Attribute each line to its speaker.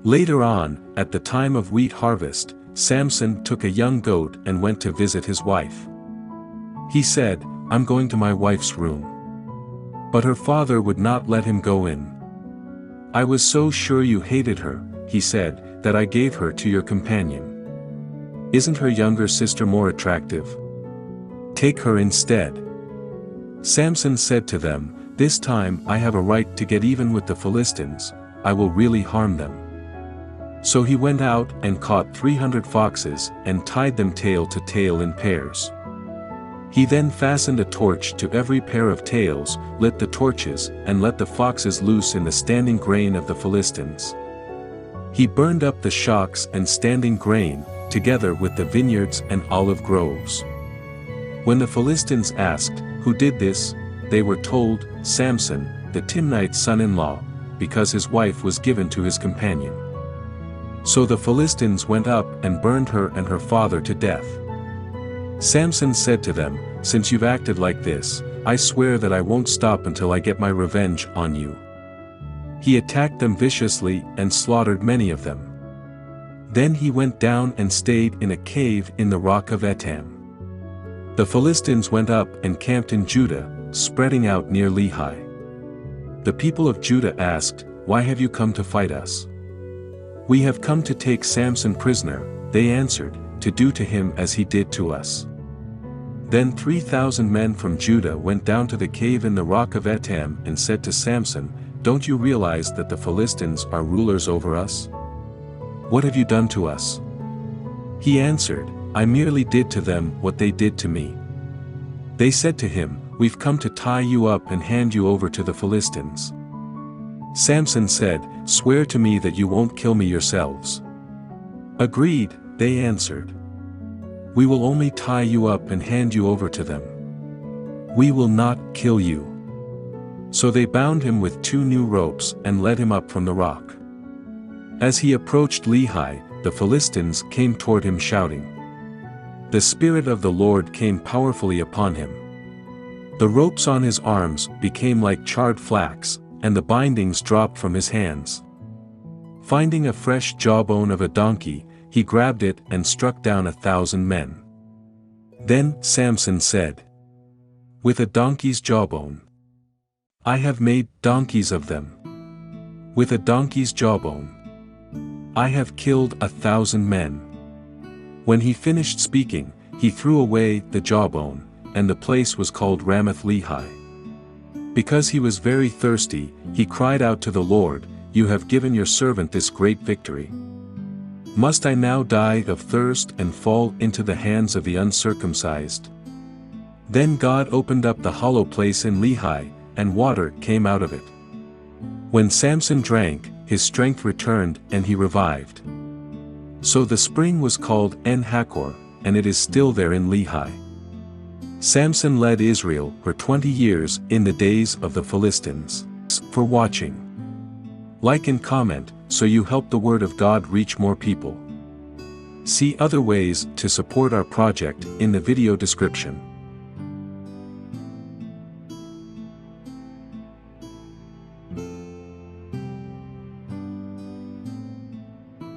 Speaker 1: Later on, at the time of wheat harvest, Samson took a young goat and went to visit his wife. He said, "I'm going to my wife's room." But her father would not let him go in. "I was so sure you hated her," he said, "that I gave her to your companion. Isn't her younger sister more attractive? Take her instead." Samson said to them, "This time I have a right to get even with the Philistines. I will really harm them." So he went out and caught 300 foxes and tied them tail to tail in pairs. He then fastened a torch to every pair of tails, lit the torches, and let the foxes loose in the standing grain of the Philistines. He burned up the shocks and standing grain, together with the vineyards and olive groves. When the Philistines asked, "Who did this?" they were told, "Samson, the Timnite's son-in-law, because his wife was given to his companion." So the Philistines went up and burned her and her father to death. Samson said to them, "Since you've acted like this, I swear that I won't stop until I get my revenge on you." He attacked them viciously and slaughtered many of them. Then he went down and stayed in a cave in the rock of Etam. The Philistines went up and camped in Judah, spreading out near Lehi. The people of Judah asked, "Why have you come to fight us?" "We have come to take Samson prisoner," they answered, "to do to him as he did to us." Then 3,000 men from Judah went down to the cave in the rock of Etam and said to Samson, "Don't you realize that the Philistines are rulers over us? What have you done to us?" He answered, "I merely did to them what they did to me." They said to him, "We've come to tie you up and hand you over to the Philistines." Samson said, "Swear to me that you won't kill me yourselves." "Agreed," they answered. "We will only tie you up and hand you over to them. We will not kill you." So they bound him with 2 new ropes and led him up from the rock. As he approached Lehi, the Philistines came toward him shouting. The Spirit of the Lord came powerfully upon him. The ropes on his arms became like charred flax, and the bindings dropped from his hands. Finding a fresh jawbone of a donkey, he grabbed it and struck down 1,000 men. Then Samson said, "With a donkey's jawbone, I have made donkeys of them. With a donkey's jawbone, I have killed 1,000 men." When he finished speaking, he threw away the jawbone, and the place was called Ramath-Lehi. Because he was very thirsty, he cried out to the Lord, "You have given your servant this great victory. Must I now die of thirst and fall into the hands of the uncircumcised?" Then God opened up the hollow place in Lehi, and water came out of it. When Samson drank, his strength returned and he revived. So the spring was called En-Hakkore, and it is still there in Lehi. Samson led Israel for 20 years in the days of the Philistines. For watching. Like and comment, so you help the Word of God reach more people. See other ways to support our project in the video description.